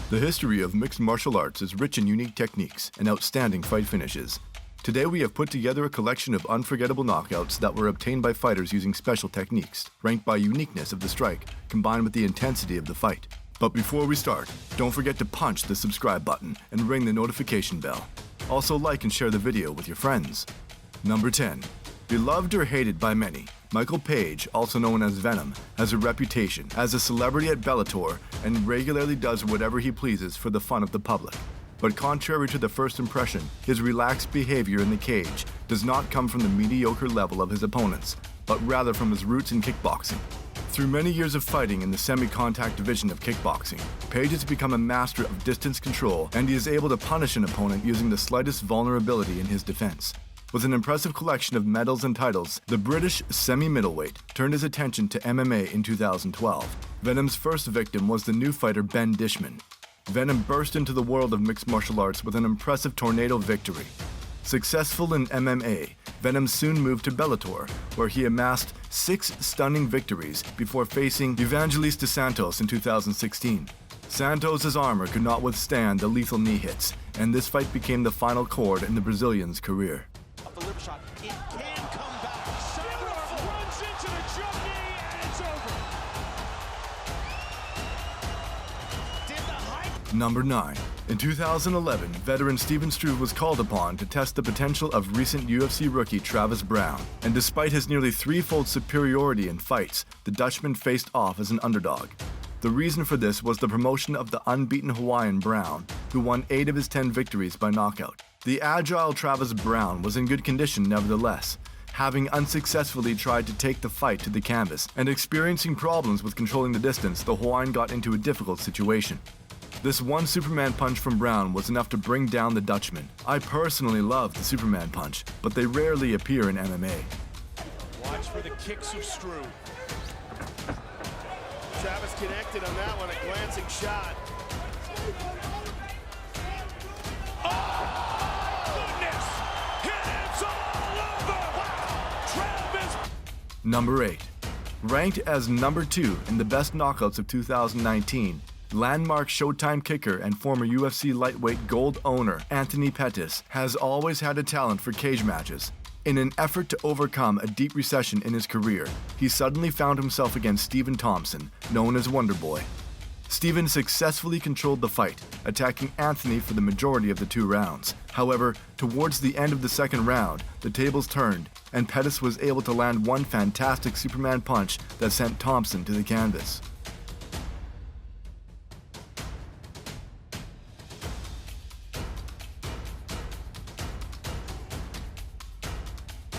The history of mixed martial arts is rich in unique techniques and outstanding fight finishes. Today we have put together a collection of unforgettable knockouts that were obtained by fighters using special techniques, ranked by uniqueness of the strike, combined with the intensity of the fight. But before we start, don't forget to punch the subscribe button and ring the notification bell. Also like and share the video with your friends. Number 10. Beloved or hated by many, Michael Page, also known as Venom, has a reputation as a celebrity at Bellator and regularly does whatever he pleases for the fun of the public. But contrary to the first impression, his relaxed behavior in the cage does not come from the mediocre level of his opponents, but rather from his roots in kickboxing. Through many years of fighting in the semi-contact division of kickboxing, Page has become a master of distance control, and he is able to punish an opponent using the slightest vulnerability in his defense. With an impressive collection of medals and titles, the British semi-middleweight turned his attention to MMA in 2012. Venom's first victim was the new fighter Ben Dishman. Venom burst into the world of mixed martial arts with an impressive tornado victory. Successful in MMA, Venom soon moved to Bellator, where he amassed 6 stunning victories before facing Evangelista Santos in 2016. Santos' armor could not withstand the lethal knee hits, and this fight became the final chord in the Brazilian's career. The lip shot, it can come back. Santos runs into the jump knee and it's over. Did the hype? Number 9. In 2011, veteran Steven Struve was called upon to test the potential of recent UFC rookie Travis Browne, and despite his nearly threefold superiority in fights, the Dutchman faced off as an underdog. The reason for this was the promotion of the unbeaten Hawaiian Browne, who won 8 of his 10 victories by knockout. The agile Travis Browne was in good condition nevertheless, having unsuccessfully tried to take the fight to the canvas, and experiencing problems with controlling the distance, the Hawaiian got into a difficult situation. This one Superman punch from Browne was enough to bring down the Dutchman. I personally love the Superman punch, but they rarely appear in MMA. Watch for the kicks of Struve. Travis connected on that one, a glancing shot. Number 8. Ranked as number 2 in the best knockouts of 2019, landmark Showtime kicker and former UFC lightweight gold owner Anthony Pettis has always had a talent for cage matches. In an effort to overcome a deep recession in his career, he suddenly found himself against Stephen Thompson, known as Wonder Boy. Stephen successfully controlled the fight, attacking Anthony for the majority of the 2 rounds. However, towards the end of the second round, the tables turned, and Pettis was able to land one fantastic Superman punch that sent Thompson to the canvas.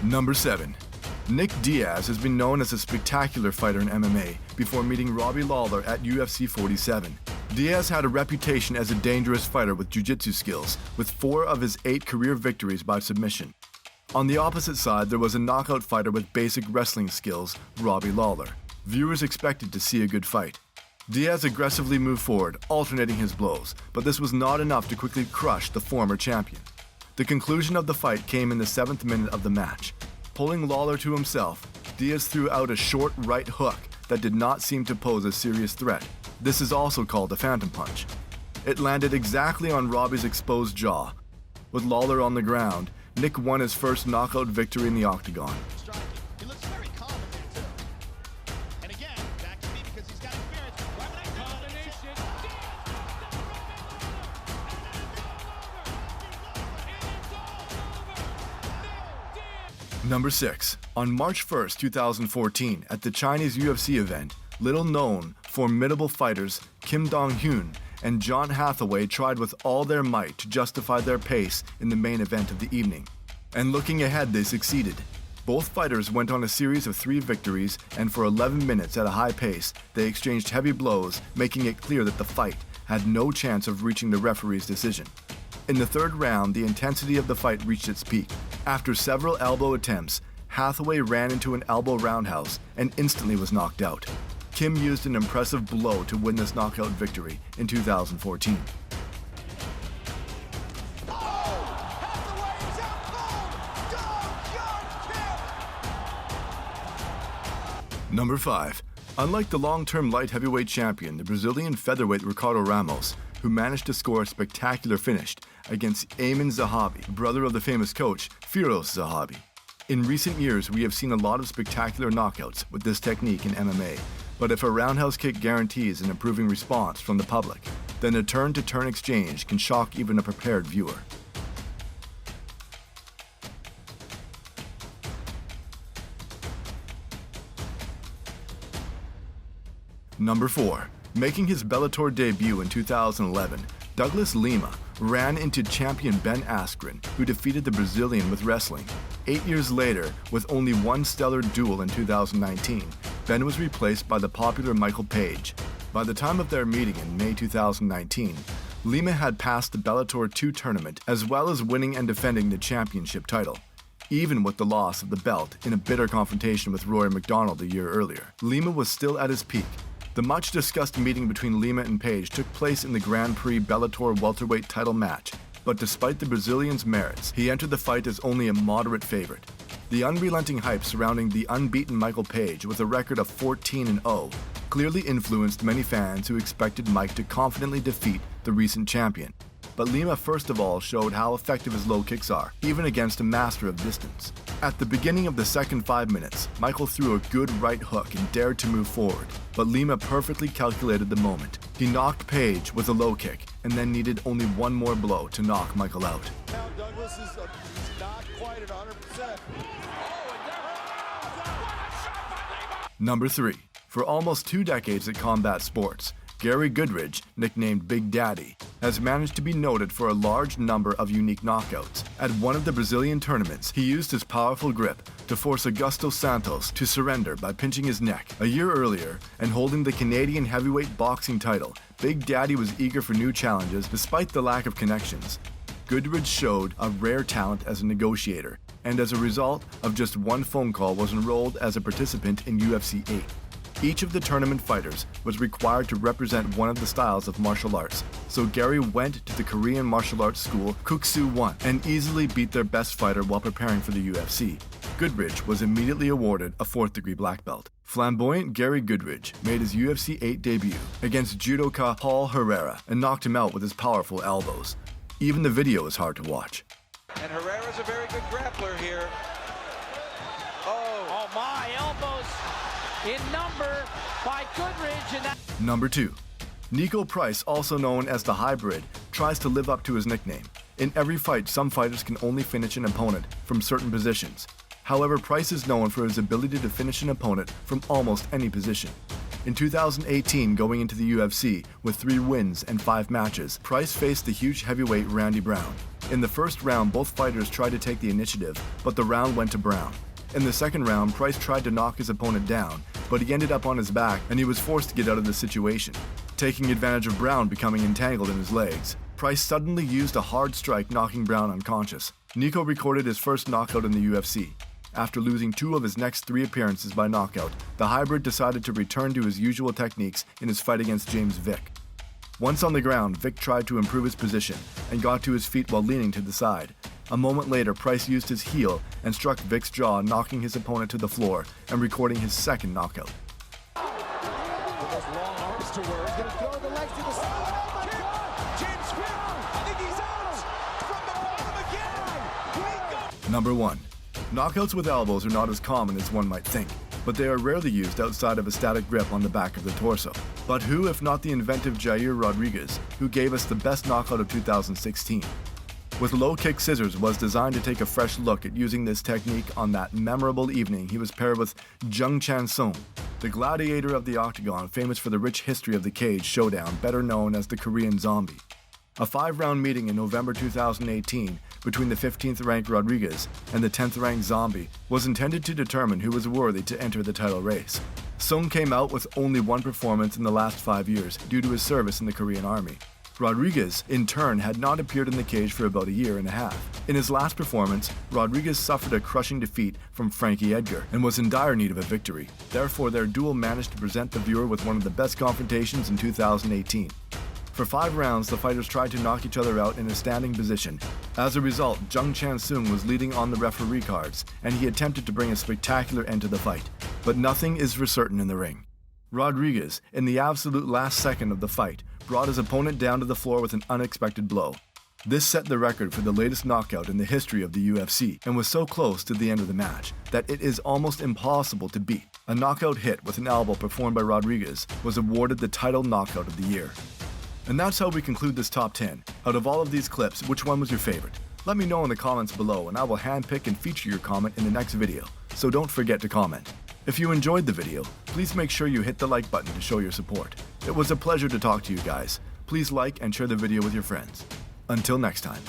Number 7. Nick Diaz has been known as a spectacular fighter in MMA before meeting Robbie Lawler at UFC 47. Diaz had a reputation as a dangerous fighter with jiu-jitsu skills, with 4 of his 8 career victories by submission. On the opposite side, there was a knockout fighter with basic wrestling skills, Robbie Lawler. Viewers expected to see a good fight. Diaz aggressively moved forward, alternating his blows, but this was not enough to quickly crush the former champion. The conclusion of the fight came in the 7th minute of the match. Pulling Lawler to himself, Diaz threw out a short right hook that did not seem to pose a serious threat. This is also called a phantom punch. It landed exactly on Robbie's exposed jaw. With Lawler on the ground, Nick won his first knockout victory in the octagon. He looks very calm in there too. And again, that could be because he's got experience. Number 6. On March 1st, 2014, at the Chinese UFC event, little-known, formidable fighters Kim Dong-hyun and John Hathaway tried with all their might to justify their pace in the main event of the evening. And looking ahead, they succeeded. Both fighters went on a series of 3 victories, and for 11 minutes at a high pace, they exchanged heavy blows, making it clear that the fight had no chance of reaching the referee's decision. In the 3rd round, the intensity of the fight reached its peak. After several elbow attempts, Hathaway ran into an elbow roundhouse and instantly was knocked out. Kim used an impressive blow to win this knockout victory in 2014. Number 5. Unlike the long-term light heavyweight champion, the Brazilian featherweight Ricardo Ramos, who managed to score a spectacular finish against Ayman Zahabi, brother of the famous coach Firoz Zahabi. In recent years, we have seen a lot of spectacular knockouts with this technique in MMA, but if a roundhouse kick guarantees an improving response from the public, then a turn-to-turn exchange can shock even a prepared viewer. Number 4. Making his Bellator debut in 2011, Douglas Lima ran into champion Ben Askren, who defeated the Brazilian with wrestling. 8 years later, with only one stellar duel in 2019, Ben was replaced by the popular Michael Page. By the time of their meeting in May 2019, Lima had passed the Bellator 2 tournament as well as winning and defending the championship title. Even with the loss of the belt in a bitter confrontation with Rory McDonald a year earlier, Lima was still at his peak. The much-discussed meeting between Lima and Page took place in the Grand Prix Bellator welterweight title match, but despite the Brazilian's merits, he entered the fight as only a moderate favorite. The unrelenting hype surrounding the unbeaten Michael Page with a record of 14-0 clearly influenced many fans who expected Mike to confidently defeat the recent champion. But Lima first of all showed how effective his low kicks are, even against a master of distance. At the beginning of the second 5 minutes, Michael threw a good right hook and dared to move forward, but Lima perfectly calculated the moment. He knocked Page with a low kick and then needed only one more blow to knock Michael out. Now Douglas is not quite at 100%. Number 3. For almost 2 decades at combat sports, Gary Goodridge, nicknamed Big Daddy, has managed to be noted for a large number of unique knockouts. At one of the Brazilian tournaments, he used his powerful grip to force Augusto Santos to surrender by pinching his neck. A year earlier, and holding the Canadian heavyweight boxing title, Big Daddy was eager for new challenges despite the lack of connections. Goodridge showed a rare talent as a negotiator, and as a result of just one phone call was enrolled as a participant in UFC 8. Each of the tournament fighters was required to represent one of the styles of martial arts, so Gary went to the Korean martial arts school Kuksu 1 and easily beat their best fighter while preparing for the UFC. Goodridge was immediately awarded a 4th-degree black belt. Flamboyant Gary Goodridge made his UFC 8 debut against judoka Paul Herrera and knocked him out with his powerful elbows. Even the video is hard to watch. And Herrera's a very good grappler here. Oh my, elbows in number by Goodridge. And that Number 2. Nico Price, also known as the Hybrid, tries to live up to his nickname. In every fight, some fighters can only finish an opponent from certain positions. However, Price is known for his ability to finish an opponent from almost any position. In 2018, going into the UFC with 3 wins and 5 matches, Price faced the huge heavyweight Randy Brown. In the first round, both fighters tried to take the initiative, but the round went to Brown. In the second round, Price tried to knock his opponent down, but he ended up on his back and he was forced to get out of the situation. Taking advantage of Brown becoming entangled in his legs, Price suddenly used a hard strike, knocking Brown unconscious. Nico recorded his first knockout in the UFC. After losing 2 of his next 3 appearances by knockout, the Hybrid decided to return to his usual techniques in his fight against James Vick. Once on the ground, Vick tried to improve his position and got to his feet while leaning to the side. A moment later, Price used his heel and struck Vick's jaw, knocking his opponent to the floor and recording his second knockout. with those long arms to work. He's gonna throw the legs to the side. James Vick, I think he's out from the bottom again. Number 1. Knockouts with elbows are not as common as one might think, but they are rarely used outside of a static grip on the back of the torso. But who, if not the inventive Jair Rodriguez, who gave us the best knockout of 2016? With low kick scissors was designed to take a fresh look at using this technique on that memorable evening he was paired with Jung Chan-sung, the gladiator of the octagon famous for the rich history of the cage showdown, better known as the Korean Zombie. A 5-round meeting in November 2018 between the 15th-ranked Rodriguez and the 10th-ranked Zombie was intended to determine who was worthy to enter the title race. Sung came out with only one performance in the last 5 years due to his service in the Korean Army. Rodriguez, in turn, had not appeared in the cage for about a year and a half. In his last performance, Rodriguez suffered a crushing defeat from Frankie Edgar and was in dire need of a victory. Therefore, their duel managed to present the viewer with one of the best confrontations in 2018. For 5 rounds, the fighters tried to knock each other out in a standing position. As a result, Jung Chan-sung was leading on the referee cards, and he attempted to bring a spectacular end to the fight. But nothing is for certain in the ring. Rodriguez, in the absolute last second of the fight, brought his opponent down to the floor with an unexpected blow. This set the record for the latest knockout in the history of the UFC and was so close to the end of the match that it is almost impossible to beat. A knockout hit with an elbow performed by Rodriguez was awarded the title knockout of the year. And that's how we conclude this top 10. Out of all of these clips, which one was your favorite? Let me know in the comments below and I will handpick and feature your comment in the next video, so don't forget to comment. If you enjoyed the video, please make sure you hit the like button to show your support. It was a pleasure to talk to you guys. Please like and share the video with your friends. Until next time.